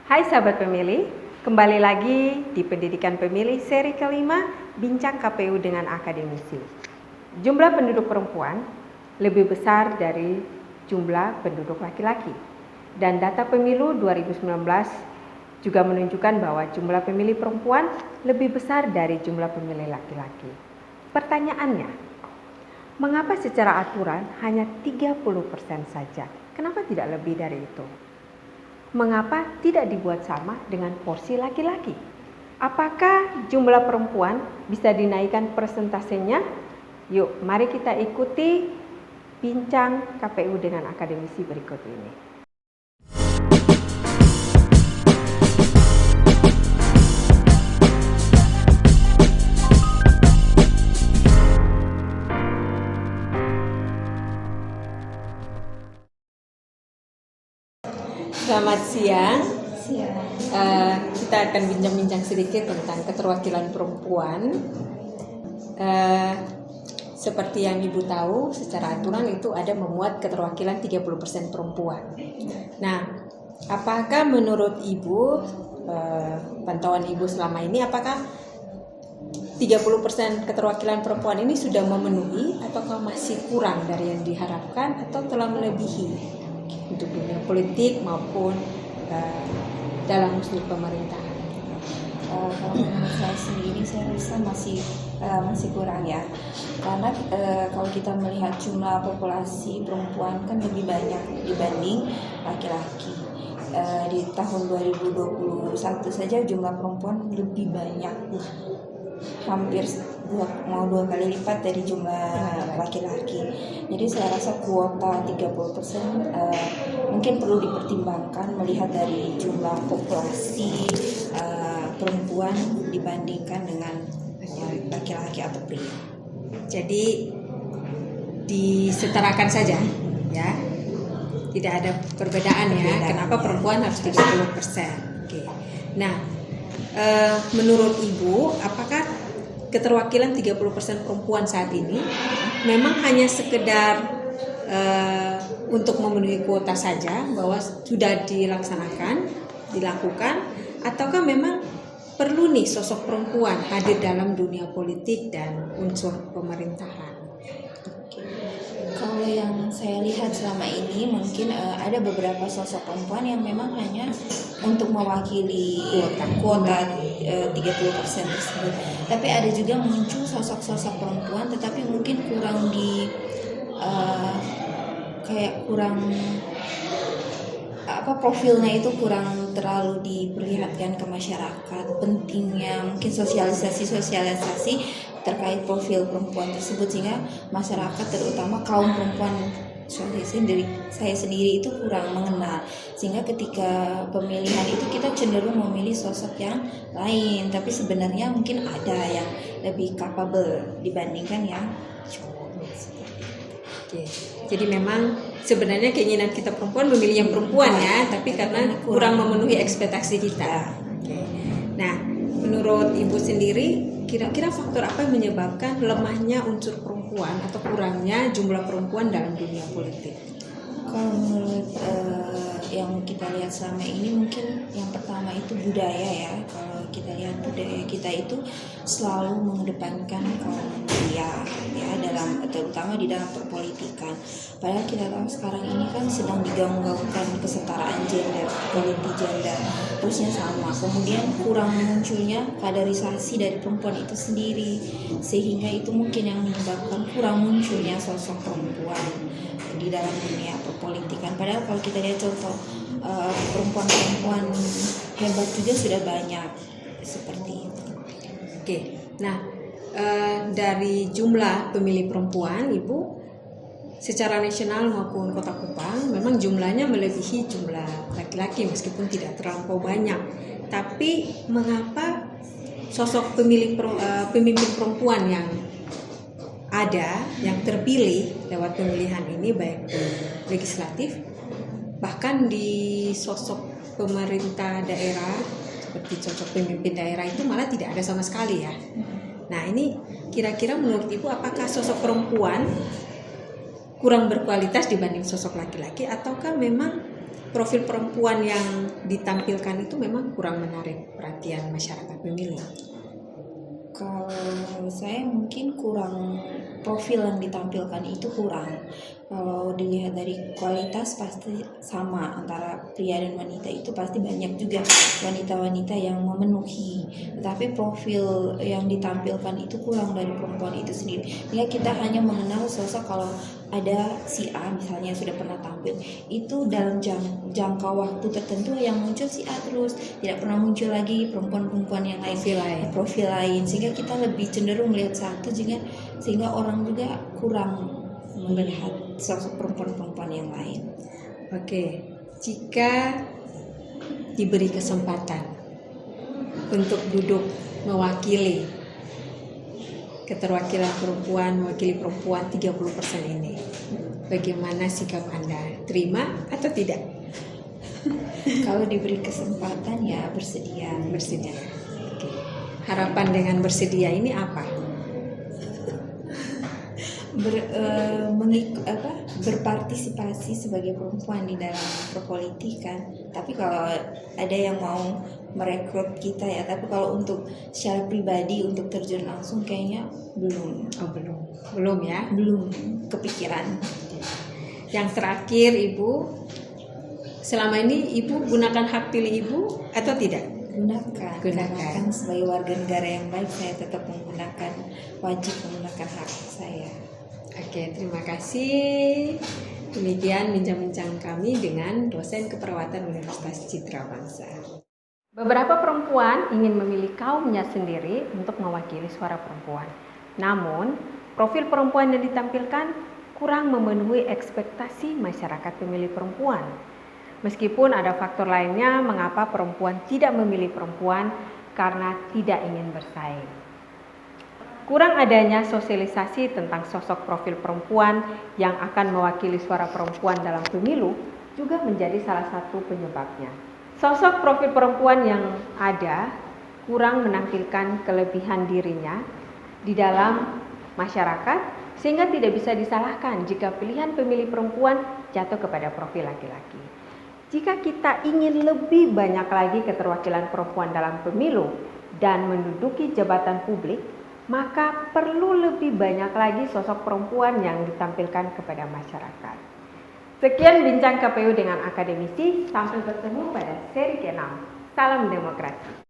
Hai sahabat pemilih, kembali lagi di Pendidikan Pemilih seri kelima Bincang KPU dengan Akademisi. Jumlah penduduk perempuan lebih besar dari jumlah penduduk laki-laki. Dan data pemilu 2019 juga menunjukkan bahwa jumlah pemilih perempuan lebih besar dari jumlah pemilih laki-laki. Pertanyaannya, mengapa secara aturan hanya 30% saja? Kenapa tidak lebih dari itu? Mengapa tidak dibuat sama dengan porsi laki-laki? Apakah jumlah perempuan bisa dinaikkan persentasenya? Yuk, mari kita ikuti bincang KPU dengan akademisi berikut ini. Selamat siang. Kita akan bincang-bincang sedikit tentang keterwakilan perempuan. Seperti yang Ibu tahu, secara aturan itu ada memuat keterwakilan 30% perempuan. Nah, apakah menurut Ibu, pantauan Ibu selama ini, apakah 30% keterwakilan perempuan ini sudah memenuhi ataukah masih kurang dari yang diharapkan atau telah melebihi untuk dunia politik maupun dalam unsur pemerintahan? Kalau menurut saya sendiri, saya rasa masih kurang ya, karena kalau kita melihat jumlah populasi perempuan kan lebih banyak dibanding laki-laki. Di tahun 2021 saja jumlah perempuan lebih banyak, hampir dua kali lipat dari jumlah laki-laki. Jadi saya rasa kuota 30% mungkin perlu dipertimbangkan melihat dari jumlah populasi perempuan dibandingkan dengan laki-laki atau pria. Jadi disetarakan saja ya. Tidak ada perbedaan ya. Kenapa perempuan harus 30%? Oke. Nah, menurut Ibu, apakah keterwakilan 30% perempuan saat ini memang hanya sekedar untuk memenuhi kuota saja, bahwa sudah dilakukan, ataukah memang perlu nih sosok perempuan hadir dalam dunia politik dan unsur pemerintahan? Kalau yang saya lihat selama ini mungkin ada beberapa sosok perempuan yang memang hanya untuk mewakili kuota 30% tersebut. Tapi ada juga muncul sosok-sosok perempuan tetapi mungkin kurang profilnya itu kurang terlalu diperlihatkan ke masyarakat. Pentingnya mungkin sosialisasi terkait profil perempuan tersebut, sehingga masyarakat terutama kaum perempuan saya sendiri itu kurang mengenal, sehingga ketika pemilihan itu kita cenderung memilih sosok yang lain, tapi sebenarnya mungkin ada yang lebih capable dibandingkan yang cowok. Oke. Jadi memang sebenarnya keinginan kita perempuan memilih yang perempuan ya, tapi karena kurang memenuhi ekspektasi kita. Oke. Nah, menurut Ibu sendiri, kira-kira faktor apa yang menyebabkan lemahnya unsur perempuan atau kurangnya jumlah perempuan dalam dunia politik? Kalau menurut yang kita lihat selama ini, mungkin yang pertama itu budaya ya. Kalau kita lihat budaya kita itu selalu mengedepankan kaum pria ya, terutama di dalam perpolitikan. Padahal kita tahu sekarang ini kan sedang digaung-gaungkan kesetaraan gender, equality gender, terusnya sama. Kemudian kurang munculnya kaderisasi dari perempuan itu sendiri, sehingga itu mungkin yang menyebabkan kurang munculnya sosok perempuan di dalam dunia perpolitikan. Padahal kalau kita lihat contoh perempuan-perempuan hebat juga sudah banyak seperti itu. Oke. Nah, dari jumlah pemilih perempuan, Ibu, secara nasional maupun Kota Kupang memang jumlahnya melebihi jumlah laki-laki meskipun tidak terlampau banyak. Tapi mengapa sosok pemimpin perempuan yang ada, yang terpilih lewat pemilihan ini, baik di legislatif bahkan di sosok pemerintah daerah seperti sosok pemimpin daerah itu malah tidak ada sama sekali ya? Nah, ini kira-kira menurut Ibu, apakah sosok perempuan kurang berkualitas dibanding sosok laki-laki, ataukah memang profil perempuan yang ditampilkan itu memang kurang menarik perhatian masyarakat pemilih? Kalau menurut saya mungkin kurang, profil yang ditampilkan itu kurang. Kalau dilihat dari kualitas pasti sama antara pria dan wanita, itu pasti banyak juga wanita-wanita yang memenuhi. Tetapi profil yang ditampilkan itu kurang dari perempuan itu sendiri. Ya kita hanya mengenal sosok kalau ada si A misalnya sudah pernah tampil, itu dalam jangka waktu tertentu yang muncul si A terus, tidak pernah muncul lagi perempuan-perempuan yang lain, profil lain, sehingga kita lebih cenderung melihat satu, sehingga orang juga kurang melihat sosok perempuan-perempuan yang lain. Oke, jika diberi kesempatan untuk duduk mewakili keterwakilan perempuan, mewakili perempuan 30% ini, bagaimana sikap Anda? Terima atau tidak? Kalau diberi kesempatan ya bersedia. Oke. Harapan dengan bersedia ini apa? Berpartisipasi sebagai perempuan di dalam perpolitikan. Tapi kalau ada yang mau merekrut kita ya, tapi kalau untuk secara pribadi untuk terjun langsung kayaknya belum. Belum ya? Belum kepikiran. Yang terakhir, Ibu, selama ini Ibu gunakan hak pilih Ibu atau tidak? Gunakan. Karena kan sebagai warga negara yang baik, saya tetap wajib menggunakan hak saya. Oke, terima kasih. Demikian bincang-bincang kami dengan dosen keperawatan Universitas Citra Bangsa. Beberapa perempuan ingin memilih kaumnya sendiri untuk mewakili suara perempuan. Namun, profil perempuan yang ditampilkan kurang memenuhi ekspektasi masyarakat pemilih perempuan. Meskipun ada faktor lainnya mengapa perempuan tidak memilih perempuan karena tidak ingin bersaing. Kurang adanya sosialisasi tentang sosok profil perempuan yang akan mewakili suara perempuan dalam pemilu juga menjadi salah satu penyebabnya. Sosok profil perempuan yang ada kurang menampilkan kelebihan dirinya di dalam masyarakat, sehingga tidak bisa disalahkan jika pilihan pemilih perempuan jatuh kepada profil laki-laki. Jika kita ingin lebih banyak lagi keterwakilan perempuan dalam pemilu dan menduduki jabatan publik, maka perlu lebih banyak lagi sosok perempuan yang ditampilkan kepada masyarakat. Sekian bincang KPU dengan akademisi, sampai bertemu pada seri ke-6. Salam demokrasi.